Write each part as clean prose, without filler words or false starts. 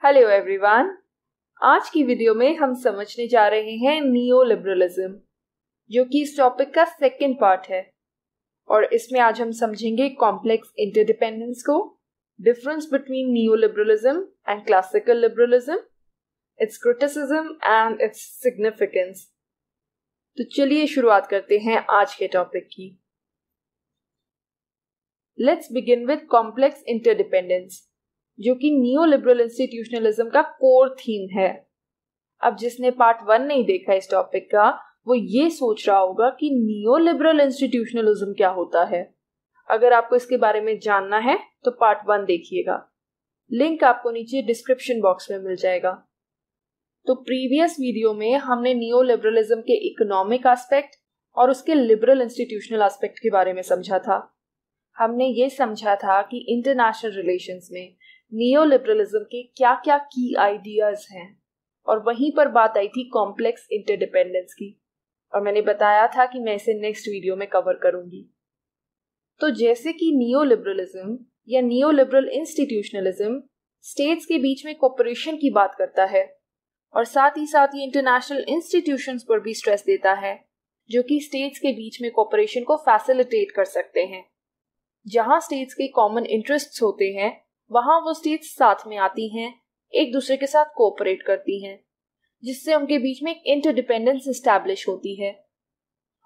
Hello everyone. आज की video में हम समझने जा रहे हैं नियो लिबरलिज्म, जो कि इस टॉपिक का सेकंड पार्ट है। और इसमें आज हम समझेंगे कॉम्प्लेक्स इंटरडिपेंडेंस को, difference between neo liberalism and classical liberalism, it's criticism and its significance. तो चलिए शुरुआत करते हैं आज के टॉपिक की। Let's begin with complex interdependence, जो कि नियो लिबरल इंस्टीट्यूशनलिज्म का कोर थीम है। अब जिसने पार्ट 1 नहीं देखा इस टॉपिक का, वो ये सोच रहा होगा कि नियो लिबरल इंस्टीट्यूशनलिज्म क्या होता है। अगर आपको इसके बारे में जानना है तो पार्ट 1 देखिएगा, लिंक आपको नीचे डिस्क्रिप्शन बॉक्स में मिल जाएगा। तो प्रीवियस वीडियो में हमने नियो लिबरलिज्म के इकोनॉमिक एस्पेक्ट और उसके लिबरल इंस्टीट्यूशनल एस्पेक्ट के बारे में समझा था। हमने ये समझा था कि इंटरनेशनल रिलेशंस में नियो लिबरलिज्म के क्या क्या की आइडियाज हैं, और वहीं पर बात आई थी कॉम्प्लेक्स इंटरडिपेंडेंस की, और मैंने बताया था कि मैं इसे नेक्स्ट वीडियो में कवर करूंगी। तो जैसे कि नियो लिबरलिज्म या नियो लिबरल इंस्टीट्यूशनलिज्म स्टेट्स के बीच में कोऑपरेशन की बात करता है, और साथ ही इंटरनेशनल इंस्टीट्यूशंस पर भी स्ट्रेस देता है, जो कि स्टेट्स के बीच में कोऑपरेशन को फैसिलिटेट कर सकते हैं। जहां स्टेट्स के कॉमन इंटरेस्ट्स होते हैं, वहां वो स्टेट्स साथ में आती हैं, एक दूसरे के साथ कोऑपरेट करती हैं, जिससे उनके बीच में एक इंटरडिपेंडेंस एस्टैब्लिश होती है।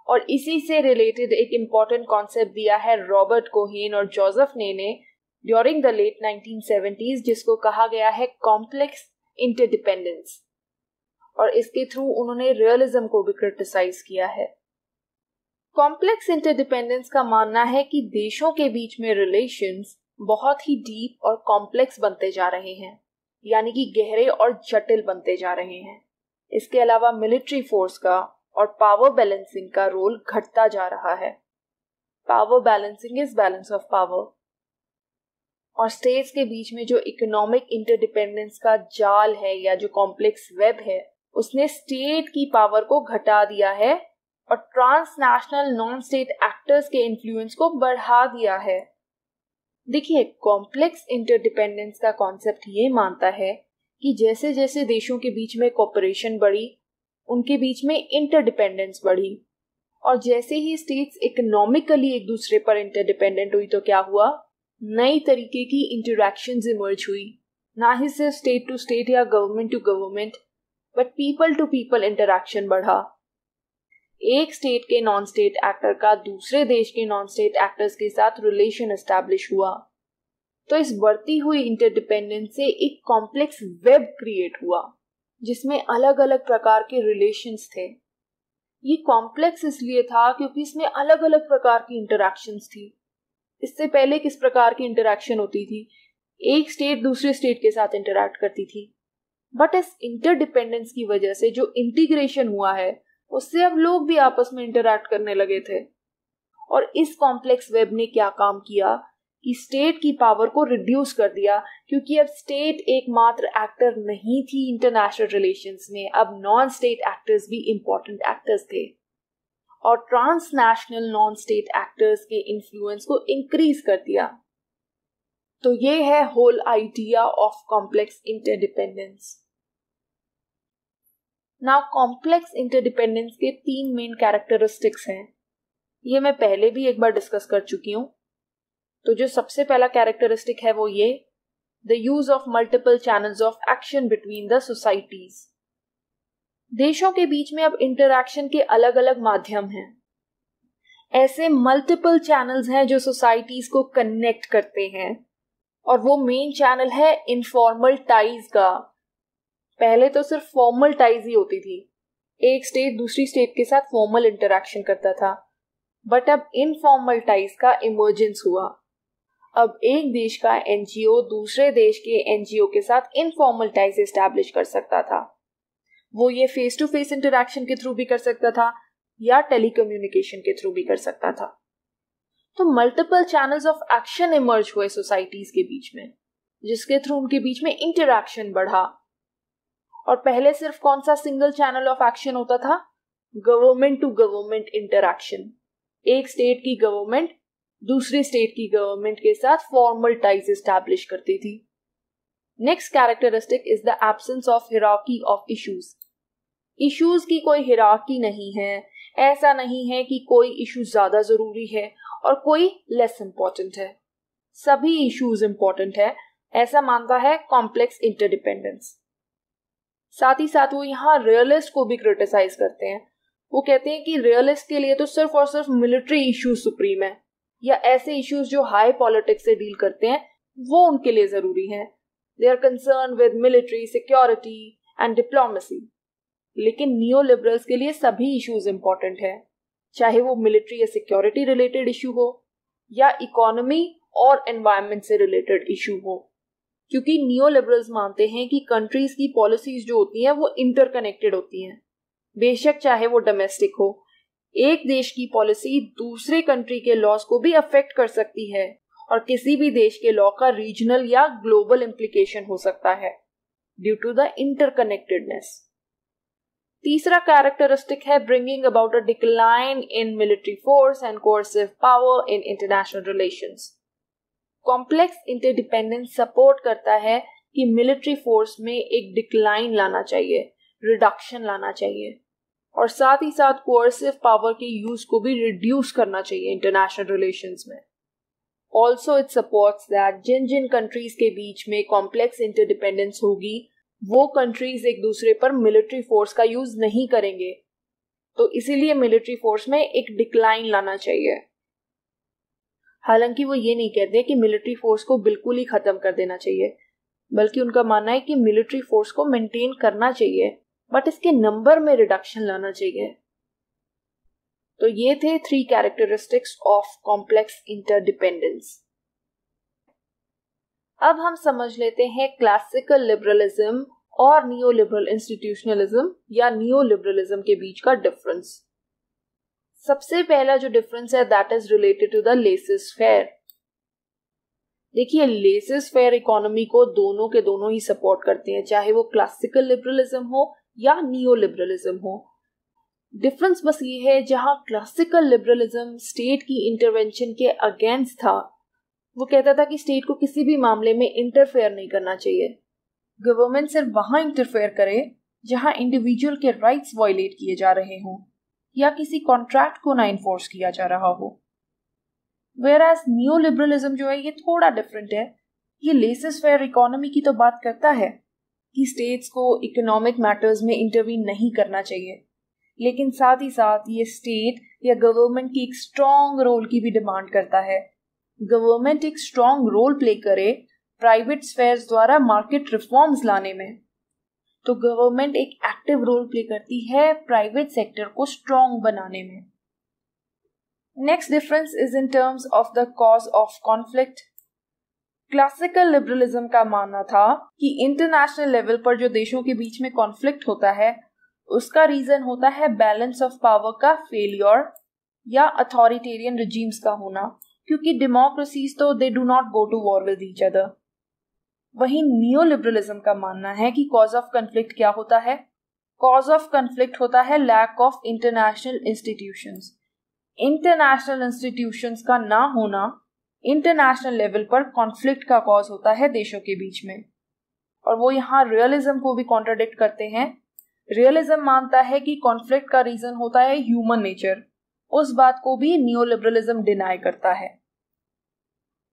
और इसी से रिलेटेड एक इम्पॉर्टेंट कॉन्सेप्ट दिया है रॉबर्ट कोहेन और जोसेफ ने ड्यूरिंग द लेट 1970s, जिसको कहा गया है कॉम्प्लेक्स इंटरडिपेंडेंस। और इसके थ्रू उन्होंने रियलिज्म को भी क्रिटिसाइज किया है। कॉम्प्लेक्स इंटरडिपेंडेंस का मानना है कि देशों के बीच में रिलेशंस बहुत ही डीप और कॉम्प्लेक्स बनते जा रहे हैं, यानी कि गहरे और जटिल बनते जा रहे हैं। इसके अलावा मिलिट्री फोर्स का और पावर बैलेंसिंग का रोल घटता जा रहा है। Power balancing is balance of power. और स्टेट्स के बीच में जो इकोनॉमिक इंटरडिपेंडेंस का जाल है या जो कॉम्प्लेक्स वेब है, उसने स्टेट की पावर को घटा दिया है और ट्रांसनेशनल नॉन स्टेट एक्टर्स के इन्फ्लुएंस को बढ़ा दिया है। देखिए, कॉम्प्लेक्स इंटरडिपेंडेंस का कॉन्सेप्ट ये मानता है कि जैसे जैसे देशों के बीच में कोऑपरेशन बढ़ी, उनके बीच में इंटरडिपेंडेंस बढ़ी। और जैसे ही स्टेट्स इकोनॉमिकली एक दूसरे पर इंटरडिपेंडेंट हुई, तो क्या हुआ, नई तरीके की इंटरैक्शंस इमर्ज हुई। ना ही सिर्फ स्टेट टू स्टेट या government to government, but people to people interaction बढ़ा। एक स्टेट के नॉन स्टेट एक्टर का दूसरे देश के नॉन स्टेट एक्टर्स के साथ रिलेशन एस्टैब्लिश हुआ। तो इस बढ़ती हुई इंटरडिपेंडेंस से एक कॉम्प्लेक्स वेब क्रिएट हुआ, जिसमें अलग अलग प्रकार के रिलेशंस थे। ये कॉम्प्लेक्स इसलिए था क्योंकि इसमें अलग अलग प्रकार की इंटरैक्शंस थी। इससे पहले किस प्रकार की इंटरैक्शन होती थी, एक स्टेट दूसरे स्टेट के साथ इंटरैक्ट करती थी, बट इस इंटरडिपेंडेंस की वजह से जो इंटीग्रेशन हुआ है, उससे अब लोग भी आपस में इंटरैक्ट करने लगे थे। और इस कॉम्प्लेक्स वेब ने क्या काम किया कि स्टेट की पावर को रिड्यूस कर दिया, क्योंकि अब स्टेट एकमात्र एक्टर नहीं थी इंटरनेशनल रिलेशंस में, अब नॉन स्टेट एक्टर्स भी इंपॉर्टेंट एक्टर्स थे। और ट्रांसनेशनल नॉन स्टेट एक्टर्स के इन्फ्लुएंस को इंक्रीज कर दिया। तो ये है whole idea of complex interdependence. Now complex interdependence के 3 मेन कैरेक्टरिस्टिक्स हैं। ये मैं पहले भी एक बार डिस्कस कर चुकी हूं। तो जो सबसे पहला कैरेक्टरिस्टिक है वो ये, the use of multiple channels of action between the societies. देशों के बीच में अब इंटरैक्शन के अलग अलग माध्यम हैं। ऐसे मल्टीपल चैनल्स हैं जो सोसाइटीज को कनेक्ट करते हैं, और वो मेन चैनल है इनफॉर्मल टाइज का। पहले तो सिर्फ फॉर्मल टाइज ही होती थी, एक स्टेट दूसरी स्टेट के साथ फॉर्मल इंटरैक्शन करता था, बट अब इनफॉर्मल टाइज का इमर्जेंस हुआ। अब एक देश का एनजीओ दूसरे देश के एनजीओ के साथ इनफॉर्मल टाइज एस्टैब्लिश कर सकता था। वो ये फेस टू फेस इंटरैक्शन के थ्रू भी कर सकता था या टेलीकम्युनिकेशन के थ्रू भी कर सकता था। तो multiple channels of action emerge हुए सोसाइटीज के बीच में, जिसके थ्रू उनके बीच में इंटरैक्शन बढ़ा। और पहले सिर्फ कौन सा सिंगल चैनल ऑफ एक्शन होता था, गवर्नमेंट टू गवर्नमेंट इंटरैक्शन। एक स्टेट की गवर्नमेंट दूसरी स्टेट की गवर्नमेंट के साथ फॉर्मल टाइज एस्टैब्लिश करती थी। Next characteristic is the absence of hierarchy of issues. Issues की कोई हिरार्की नहीं है, ऐसा नहीं है कि कोई इशू ज्यादा जरूरी है और कोई लेस इंपॉर्टेंट है, सभी इश्यूज इंपॉर्टेंट है, ऐसा मानता है कॉम्प्लेक्स इंटरडिपेंडेंस। साथ ही साथ वो यहाँ रियलिस्ट को भी क्रिटिसाइज करते हैं। वो कहते हैं कि रियलिस्ट के लिए तो सिर्फ और सिर्फ मिलिट्री इश्यूज सुप्रीम है, या ऐसे इश्यूज जो हाई पॉलिटिक्स से डील करते हैं वो उनके लिए जरूरी हैं। They are concern with military, security and diplomacy. लेकिन नियो लिबरल्स के लिए सभी इश्यूज इंपॉर्टेंट है, चाहे वो मिलिट्री या सिक्योरिटी रिलेटेड इशू हो या इकोनॉमी और एनवायरनमेंट से रिलेटेड इशू हो, क्योंकि नियो लिबरल्स मानते हैं कि कंट्रीज की पॉलिसीज जो होती हैं वो इंटरकनेक्टेड होती हैं। बेशक चाहे वो डोमेस्टिक हो, एक देश की पॉलिसी दूसरे कंट्री के लॉज को भी अफेक्ट कर सकती है और किसी भी देश के लॉ का रीजनल या ग्लोबल इम्प्लीकेशन हो सकता है ड्यू टू द इंटरकनेक्टेडनेस। तीसरा कैरेक्टरिस्टिक है bringing about a decline in military force and coercive power in international relations. Complex interdependence support करता है कि मिलिट्री फोर्स में एक डिक्लाइन लाना चाहिए, रिडक्शन लाना चाहिए, और साथ ही साथ कोर्सिव पावर के यूज को भी रिड्यूस करना चाहिए इंटरनेशनल रिलेशंस में। ऑल्सो इट सपोर्ट्स दैट जिन जिन कंट्रीज के बीच में कॉम्प्लेक्स इंटरडिपेंडेंस होगी वो कंट्रीज एक दूसरे पर मिलिट्री फोर्स का यूज नहीं करेंगे, तो इसीलिए मिलिट्री फोर्स में एक डिक्लाइन लाना चाहिए। हालांकि वो ये नहीं कहते कि मिलिट्री फोर्स को बिल्कुल ही खत्म कर देना चाहिए, बल्कि उनका मानना है कि मिलिट्री फोर्स को मेंटेन करना चाहिए, बट इसके नंबर में रिडक्शन लाना चाहिए। तो ये थे 3 कैरेक्टरिस्टिक्स ऑफ कॉम्प्लेक्स इंटरडिपेंडेंस। अब हम समझ लेते हैं क्लासिकल लिबरलिज्म और नियो लिबरल इंस्टीट्यूशनलिज्म या नियो लिबरलिज्म के बीच का डिफरेंस। सबसे पहला जो डिफरेंस है that is related to the laissez faire. देखिए, लेसेस फेयर इकोनॉमी को दोनों के दोनों ही सपोर्ट करते हैं, चाहे वो क्लासिकल लिबरलिज्म हो या नियो लिबरलिज्म हो। डिफरेंस बस ये है, जहां क्लासिकल लिबरलिज्म स्टेट की इंटरवेंशन के अगेंस्ट था, वो कहता था कि स्टेट को किसी भी मामले में इंटरफेयर नहीं करना चाहिए। गवर्नमेंट सिर्फ वहां इंटरफेयर करे जहां इंडिविजुअल के राइट्स वायलेट किए जा रहे हों या किसी कॉन्ट्रैक्ट को ना इन्फोर्स किया जा रहा हो। वेयरएज नियो लिबरलिज्म जो है ये थोड़ा डिफरेंट है। ये लेसेस फेयर इकोनॉमी की तो बात करता है कि स्टेट्स को इकोनॉमिक मैटर्स में इंटरवीन नहीं करना चाहिए, लेकिन साथ ही साथ ये स्टेट या गवर्नमेंट की एक स्ट्रॉन्ग रोल की भी डिमांड करता है। गवर्नमेंट एक स्ट्रॉन्ग रोल प्ले करे प्राइवेट स्फेयर्स द्वारा मार्केट रिफॉर्म्स लाने में, तो गवर्नमेंट एक एक्टिव रोल प्ले करती है प्राइवेट सेक्टर को स्ट्रॉन्ग बनाने में। Next difference is in terms of the cause of conflict. Classical liberalism का मानना था कि इंटरनेशनल लेवल पर जो देशों के बीच में कॉन्फ्लिक्ट होता है उसका रीजन होता है बैलेंस ऑफ पावर का फेलियर या अथॉरिटेरियन रिजीम्स का होना, क्योंकि डेमोक्रेसीज तो they do not go to war with each other. वहीं नियो लिबरलिज्म का मानना है कि कॉज ऑफ कॉन्फ्लिक्ट क्या होता है? कॉज ऑफ कॉन्फ्लिक्ट होता है lack of international institutions. International institutions का ना होना इंटरनेशनल लेवल पर कॉन्फ्लिक्ट का कॉज होता है देशों के बीच में। और वो यहाँ रियलिज्म को भी कॉन्ट्राडिक्ट करते हैं। रियलिज्म मानता है कि कॉन्फ्लिक्ट का रीजन होता है ह्यूमन नेचर, उस बात को भी नियो लिबरलिज्म डिनाई करता है।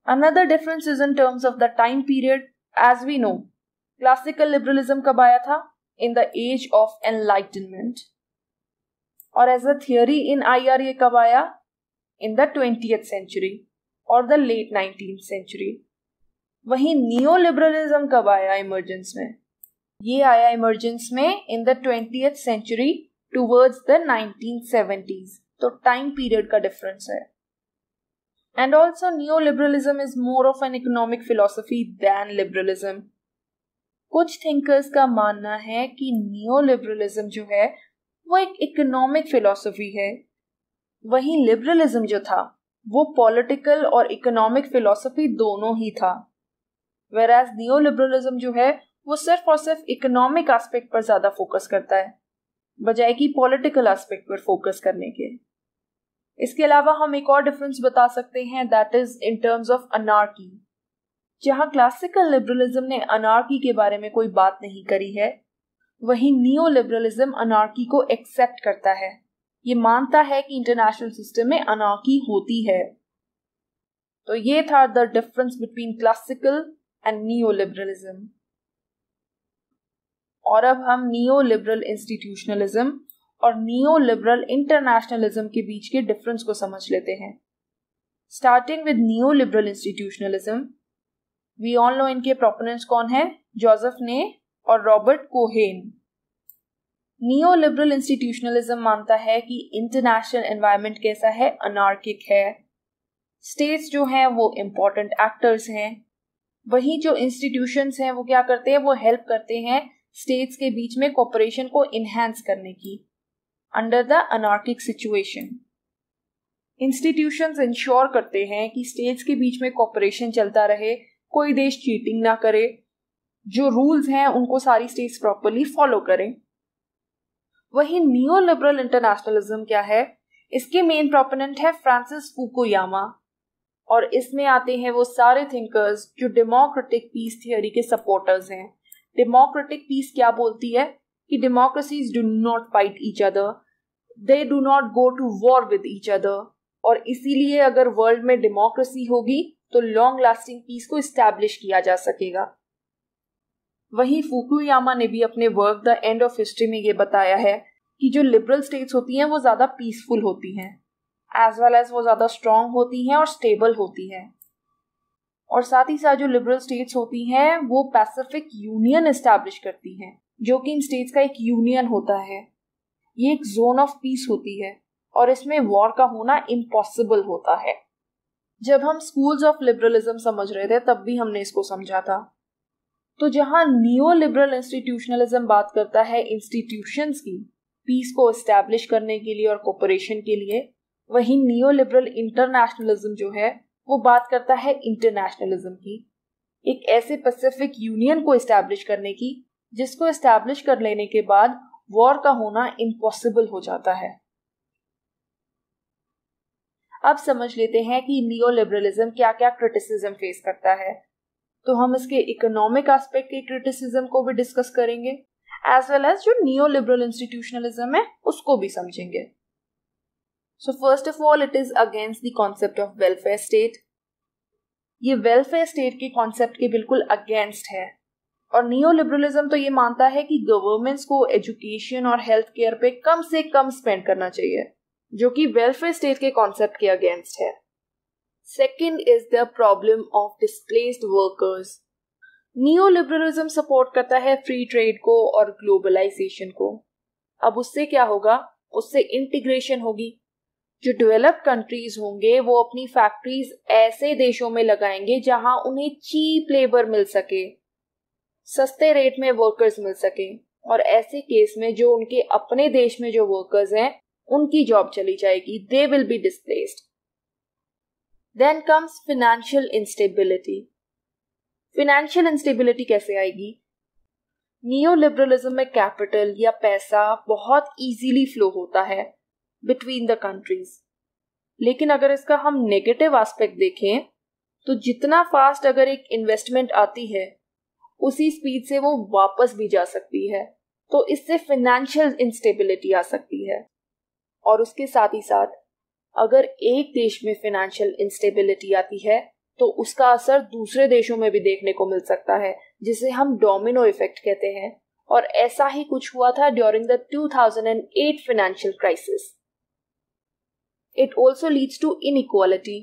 Another difference is in terms of the time period. As we know, classical liberalism कब आया था? In the age of enlightenment. और as a theory in IR ये कब आया? इन द 20th सेंचुरी और द लेट 19th सेंचुरी। वहीं neo liberalism कब आया इमर्जेंस में? ये आया इमर्जेंस में in the 20th century towards the 1970s। तो टाइम पीरियड का डिफरेंस है। And also neo liberalism is more of an economic philosophy than liberalism. कुछ थिंकर्स का मानना है कि नियो लिबरलिज्म जो है वो एक इकोनॉमिक फिलोसफी है, वहीं लिबरलिज्म जो था वो पॉलिटिकल और इकोनॉमिक फिलोसफी दोनों ही था। वेराज नियो लिबरलिज्म जो है वो सिर्फ और सिर्फ इकोनॉमिक एस्पेक्ट पर ज्यादा फोकस करता है बजाय कि पॉलिटिकल एस्पेक्ट पर फोकस करने के। इसके अलावा हम एक और डिफरेंस बता सकते हैं, that is in terms of anarchy. जहां क्लासिकल लिबरलिज्म ने अनार्की के बारे में कोई बात नहीं करी है, वहीं नियो लिबरलिज्म अनार्की को एक्सेप्ट करता है। ये मानता है कि इंटरनेशनल सिस्टम में अनार्की होती है। तो ये था the difference between classical and neo liberalism. और अब हम नियो लिबरल इंस्टीट्यूशनलिज्म और नियो लिबरल इंटरनेशनलिज्म के बीच के डिफरेंस को समझ लेते हैं। Starting with neo liberal institutionalism, we all know इनके प्रोपोनेंट्स कौन है, जोसेफ ने और रॉबर्ट कोहेन। नियो लिबरल इंस्टीट्यूशनलिज्म मानता है कि इंटरनेशनल एनवायरनमेंट कैसा है, अनार्किक है। स्टेट्स जो हैं वो इम्पोर्टेंट एक्टर्स हैं, वहीं जो इंस्टीट्यूशंस हैं वो क्या करते हैं, वो हेल्प करते हैं स्टेट्स के बीच में कोऑपरेशन को इनहैंस करने की under the anarchic situation. Institutions ensure करते हैं कि स्टेट्स के बीच में कोऑपरेशन चलता रहे, कोई देश चीटिंग ना करे, जो रूल्स हैं उनको सारी स्टेट्स प्रॉपर्ली फॉलो करें। वहीं नियो लिबरल इंटरनेशनलिज्म क्या है, इसके मेन प्रोपोनेंट है फ्रांसिस फुकुयामा, और इसमें आते हैं वो सारे थिंकर्स जो डेमोक्रेटिक पीस थियोरी के सपोर्टर्स हैं। डेमोक्रेटिक पीस क्या बोलती है कि democracies do not fight each other, they do not go to war with each other, और इसीलिए अगर वर्ल्ड में डेमोक्रेसी होगी तो लॉन्ग लास्टिंग पीस को इस्टेब्लिश किया जा सकेगा। वहीं फुकुयामा ने भी अपने work the end of history में ये बताया है कि जो लिबरल स्टेट्स होती हैं वो ज़्यादा पीसफुल होती हैं, एज वेल एज वो ज़्यादा स्ट्रांग होती हैं और स्टेबल होती हैं। और साथ ही साथ जो लिबरल स्टेट्स होती हैं वो पैसिफिक यूनियन एस्टैब्लिश करती हैं, जो कि इन स्टेट्स का एक यूनियन होता है। ये एक जोन ऑफ पीस होती है और इसमें वॉर का होना इम्पॉसिबल होता है। जब हम स्कूल्स ऑफ लिबरलिज्म समझ रहे थे तब भी हमने इसको समझा था। तो जहां नियो लिबरल इंस्टीट्यूशनलिज्म बात करता है इंस्टीट्यूशंस की पीस को एस्टैब्लिश करने के लिए और कोऑपरेशन के लिए, वहीं नियो लिबरल इंटरनेशनलिज्म जो है वो बात करता है इंटरनेशनलिज्म की, एक ऐसे पैसिफिक यूनियन को एस्टैब्लिश करने की जिसको एस्टैब्लिश कर लेने के बाद वॉर का होना इम्पॉसिबल हो जाता है। अब समझ लेते हैं कि नियो लिबरलिज्म क्या क्या क्रिटिसिज्म फेस करता है। तो हम इसके इकोनॉमिक एस्पेक्ट के क्रिटिसिज्म को भी डिस्कस करेंगे, एज वेल एज जो नियो लिबरल इंस्टीट्यूशनलिज्म है उसको भी समझेंगे। So first of all it is against the concept of welfare state. ये वेलफेयर स्टेट के कॉन्सेप्ट के बिल्कुल अगेंस्ट है, और नियो लिबरलिज्म तो ये मानता है कि गवर्नमेंट्स को एजुकेशन और हेल्थ केयर पे कम से कम स्पेंड करना चाहिए, जो कि वेलफेयर स्टेट के कॉन्सेप्ट के अगेंस्ट है। Second is the problem of displaced workers. Neo liberalism support करता है फ्री ट्रेड को और ग्लोबलाइजेशन को। अब उससे क्या होगा, उससे इंटीग्रेशन होगी। जो डेवलप्ड कंट्रीज होंगे वो अपनी फैक्ट्रीज ऐसे देशों में लगाएंगे जहां उन्हें चीप लेबर मिल सके, सस्ते रेट में वर्कर्स मिल सके, और ऐसे केस में जो उनके अपने देश में जो वर्कर्स हैं उनकी जॉब चली जाएगी, they will be displaced. Then comes financial instability. Financial instability कैसे आएगी? नियो लिबरलिज्म में कैपिटल या पैसा बहुत इजीली फ्लो होता है बिटवीन द कंट्रीज, लेकिन अगर इसका हम नेगेटिव एस्पेक्ट देखें तो जितना फास्ट अगर एक इन्वेस्टमेंट आती है उसी स्पीड से वो वापस भी जा सकती है, तो इससे फिनेंशियल इंस्टेबिलिटी आ सकती है। और उसके साथ ही साथ अगर एक देश में फिनेंशियल इंस्टेबिलिटी आती है तो उसका असर दूसरे देशों में भी देखने को मिल सकता है, जिसे हम डोमिनो इफेक्ट कहते हैं, और ऐसा ही कुछ हुआ था during the 2008 financial crisis. It also leads to inequality,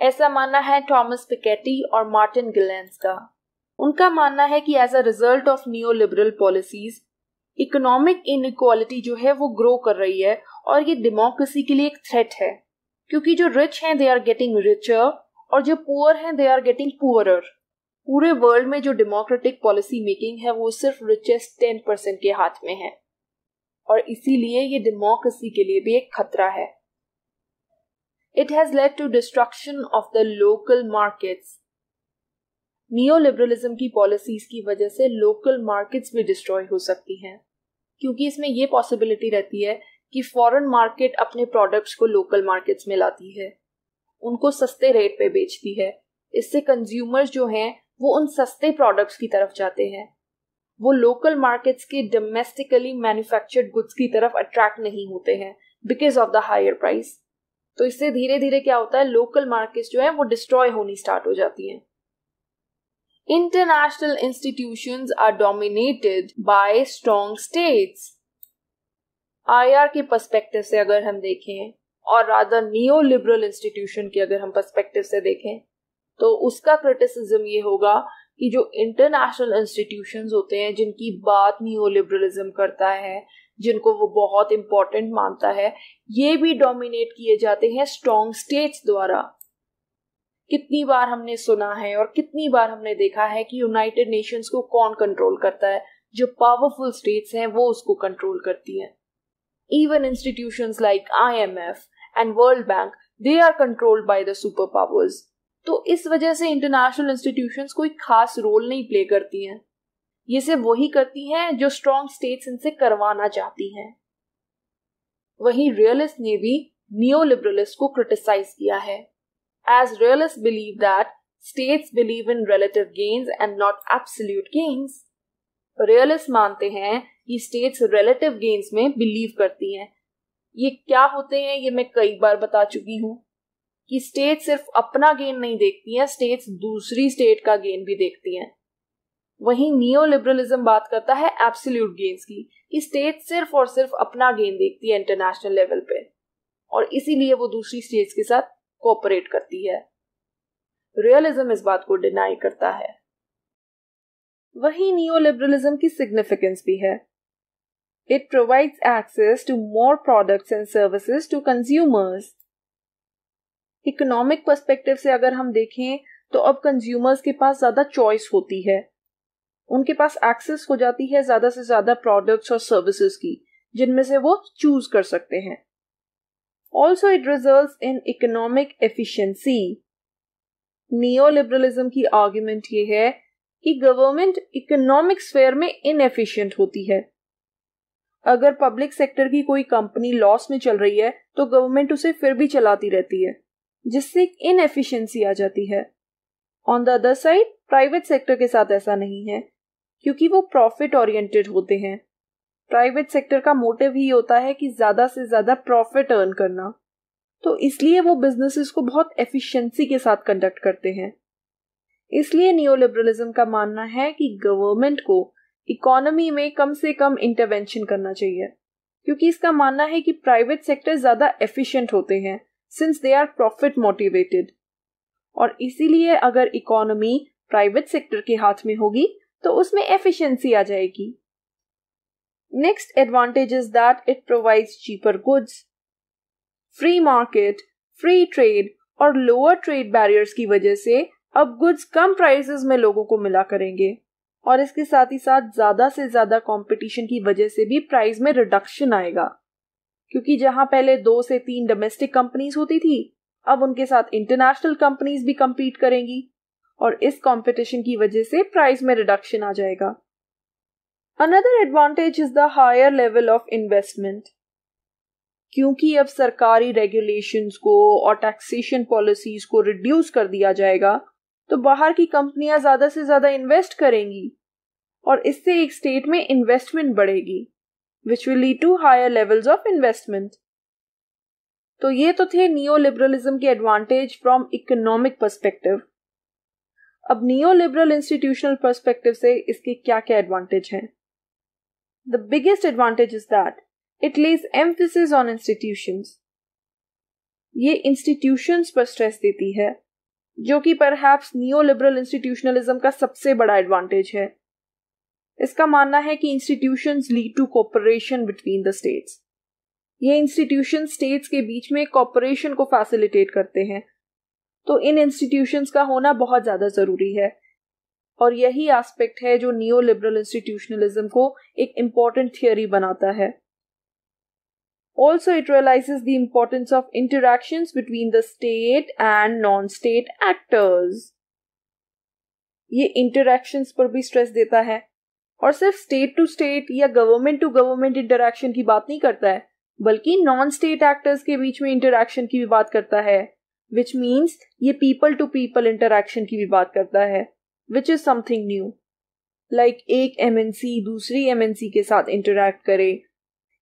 ऐसा मानना है थॉमस पिकेटी और मार्टिन गिलेंस का। उनका मानना है कि as a result of neo liberal policies economic inequality जो है वो ग्रो कर रही है, और ये डेमोक्रेसी के लिए एक थ्रेट है, क्योंकि जो रिच हैं दे आर गेटिंग रिचर और जो पुअर हैं दे आर गेटिंग पुअरर। पूरे वर्ल्ड में जो डेमोक्रेटिक पॉलिसी मेकिंग है वो सिर्फ रिचेस्ट 10% के हाथ में है, और इसीलिए ये डेमोक्रेसी के लिए भी एक खतरा है। It has led to destruction of the local markets. Neo liberalism की पॉलिसीज की वजह से लोकल मार्केट्स भी डिस्ट्रॉय हो सकती हैं, क्योंकि इसमें ये पॉसिबिलिटी रहती है कि फॉरेन मार्केट अपने प्रोडक्ट्स को लोकल मार्केट्स में लाती है, उनको सस्ते रेट पे बेचती है, इससे कंज्यूमर्स जो हैं वो उन सस्ते प्रोडक्ट्स की तरफ जाते हैं, वो लोकल मार्केट्स के डोमेस्टिकली मैन्युफैक्चर्ड गुड्स की तरफ अट्रैक्ट नहीं होते हैं because of the higher price. तो इससे धीरे धीरे क्या होता है, लोकल मार्केट्स जो है वो डिस्ट्रॉय होनी स्टार्ट हो जाती हैं। International institutions are dominated by strong states. IR के पर्सपेक्टिव से अगर हम देखें और रादर नियो लिबरल इंस्टीट्यूशन के अगर हम पर्सपेक्टिव से देखें तो उसका क्रिटिसिज्म ये होगा कि जो इंटरनेशनल इंस्टीट्यूशंस होते हैं जिनकी बात नियो लिबरलिज्म करता है, जिनको वो बहुत इंपॉर्टेंट मानता है, ये भी डोमिनेट किए जाते हैं स्ट्रॉन्ग स्टेट्स द्वारा। कितनी बार हमने सुना है और कितनी बार हमने देखा है कि यूनाइटेड नेशंस को कौन कंट्रोल करता है, जो पावरफुल स्टेट्स हैं वो उसको कंट्रोल करती हैं। Even institutions like IMF and World Bank, they are controlled by the superpowers. तो इस वजह से इंटरनेशनल इंस्टीट्यूशंस कोई खास रोल नहीं प्ले करती हैं। ये सिर्फ वही करती हैं जो स्ट्रॉन्ग स्टेट्स इनसे करवाना चाहती हैं। वहीं रियलिस्ट ने भी नियो लिबरलिस्ट को क्रिटिसाइज किया है, as realist believe that states believe in relative gains and not absolute gains. Realist मानते हैं कि स्टेट्स रिलेटिव गेन्स में बिलीव करती हैं। ये क्या होते हैं ये मैं कई बार बता चुकी हूँ कि स्टेट सिर्फ अपना गेन नहीं देखती हैं, स्टेट्स दूसरी स्टेट का गेन भी देखती हैं। वहीं नियो लिबरलिज्म बात करता है एब्सोल्यूट गेन्स की, कि स्टेट सिर्फ और सिर्फ अपना गेन देखती है इंटरनेशनल लेवल पे और इसीलिए वो दूसरी स्टेट्स के साथ कोऑपरेट करती है। रियलिज्म इस बात को डिनाई करता है। वहीं नियो लिबरलिज्म की सिग्निफिकेंस भी है। It provides access to more products and services to consumers. Economic perspective से अगर हम देखें तो अब कंज्यूमर्स के पास ज्यादा चॉइस होती है, उनके पास एक्सेस हो जाती है ज्यादा से ज्यादा प्रोडक्ट्स और सर्विसेज की, जिनमें से वो चूज कर सकते हैं। Also it results in economic efficiency. Neo liberalism की आर्ग्यूमेंट ये है कि गवर्नमेंट इकोनॉमिक स्फेयर में इनएफिशिएंट होती है। अगर पब्लिक सेक्टर की कोई कंपनी लॉस में चल रही है तो गवर्नमेंट उसे फिर भी चलाती रहती है, जिससे एक इनएफिशिएंसी आ जाती है। On the other side private sector के साथ ऐसा नहीं है, क्योंकि वो प्रॉफिट ओरिएंटेड होते हैं। प्राइवेट सेक्टर का मोटिव ही होता है कि ज्यादा से ज्यादा प्रॉफिट अर्न करना, तो इसलिए वो बिजनेसेस को बहुत एफिशिएंसी के साथ कंडक्ट करते हैं। इसलिए नियो लिबरलिज्म का मानना है कि गवर्नमेंट को इकोनॉमी में कम से कम इंटरवेंशन करना चाहिए, क्योंकि इसका मानना है कि प्राइवेट सेक्टर ज्यादा एफिशिएंट होते हैं since they are profit motivated, और इसीलिए अगर इकोनॉमी प्राइवेट सेक्टर के हाथ में होगी तो उसमें एफिशिएंसी आ जाएगी। Next advantage is that it provides cheaper goods. Free market, free trade और लोअर ट्रेड बैरियर्स की वजह से अब गुड्स कम प्राइसेस में लोगों को मिला करेंगे, और इसके साथ ही साथ ज्यादा से ज्यादा कंपटीशन की वजह से भी प्राइस में रिडक्शन आएगा, क्योंकि जहां पहले 2 से 3 डोमेस्टिक कंपनीज होती थी, अब उनके साथ इंटरनेशनल कंपनीज भी compete करेंगी और इस कंपटीशन की वजह से प्राइस में रिडक्शन आ जाएगा। Another advantage is the higher level of investment. क्योंकि अब सरकारी रेगुलेशंस को और टैक्सेशन पॉलिसीज को रिड्यूस कर दिया जाएगा, तो बाहर की कंपनियां ज्यादा से ज्यादा इन्वेस्ट करेंगी और इससे एक स्टेट में इन्वेस्टमेंट बढ़ेगी, which will lead to higher levels of investment. तो ये तो थे नियो लिबरलिज्म के एडवांटेज फ्रॉम इकोनॉमिक पर्सपेक्टिव। अब नियो लिबरल इंस्टीट्यूशनल पर्सपेक्टिव से इसके क्या क्या एडवांटेज हैं? The biggest advantage is that it lays emphasis on institutions. ये इंस्टीट्यूशंस पर स्ट्रेस देती है, जो कि परहैप्स नियो लिबरल इंस्टीट्यूशनलिज्म का सबसे बड़ा एडवांटेज है। इसका मानना है कि institutions lead to cooperation between the states. ये इंस्टीट्यूशन स्टेट्स के बीच में कोऑपरेशन को फैसिलिटेट करते हैं, तो इन इंस्टीट्यूशंस का होना बहुत ज्यादा जरूरी है, और यही एस्पेक्ट है जो नियो लिबरल इंस्टीट्यूशनलिज्म को एक इम्पोर्टेंट थियरी बनाता है। Also, it realizes the importance of interactions between the state and non-state actors. ये interactions पर भी stress देता है, और सिर्फ state to state या government to government interaction की बात नहीं करता है, बल्कि non-state actors के बीच में interaction की भी बात करता है, विच मीन्स ये पीपल टू पीपल इंटरैक्शन की भी बात करता है, which is something new. Like एक एमएनसी दूसरी एमएनसी के साथ इंटरैक्ट करे,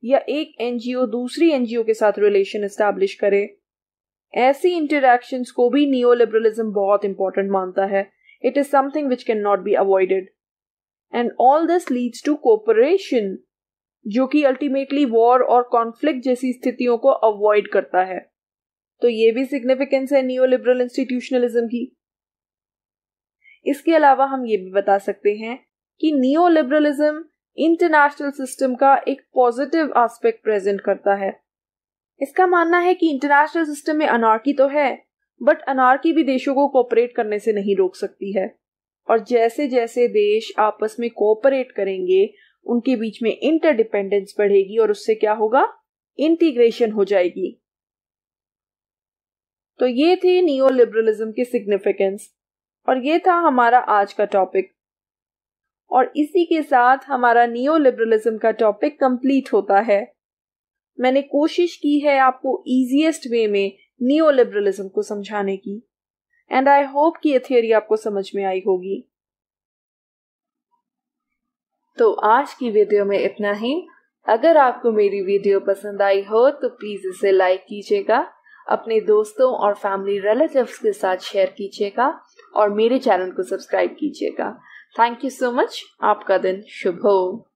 या एक एनजीओ दूसरी एनजीओ के साथ रिलेशन एस्टैब्लिश करे। ऐसी इंटरैक्शंस को भी नियोलिबरलिज्म बहुत इंपॉर्टेंट मानता है। It is something which can not be avoided and all this leads to cooperation, जो कि अल्टीमेटली वॉर और कॉन्फ्लिक्ट जैसी स्थितियों को अवॉइड करता है। तो ये भी सिग्निफिकेंस है नियोलिबरल इंस्टीट्यूशनलिज्म की। इसके अलावा हम ये भी बता सकते हैं कि नियोलिबरलिज्म इंटरनेशनल सिस्टम का एक पॉजिटिव एस्पेक्ट प्रेजेंट करता है। इसका मानना है कि इंटरनेशनल सिस्टम में अनार्की तो है, बट अनार्की भी देशों को कोऑपरेट करने से नहीं रोक सकती है। और जैसे जैसे देश आपस में कोऑपरेट करेंगे, उनके बीच में इंटरडिपेंडेंस बढ़ेगी और उससे क्या होगा, इंटीग्रेशन हो जाएगी। तो ये थे नियोलिबरलिज्म के सिग्निफिकेंस, और ये था हमारा आज का टॉपिक। और इसी के साथ हमारा नियोलिबरलिज्म का टॉपिक कंप्लीट होता है। मैंने कोशिश की है आपको इजीएस्ट वे में नियोलिबरलिज्म को समझाने की, एंड आई होप कि ये थियरी आपको समझ में आई होगी। तो आज की वीडियो में इतना ही। अगर आपको मेरी वीडियो पसंद आई हो तो प्लीज इसे लाइक कीजिएगा, अपने दोस्तों और फैमिली रिलेटिव्स के साथ शेयर कीजिएगा और मेरे चैनल को सब्सक्राइब कीजिएगा। Thank you so much. आपका दिन शुभ हो।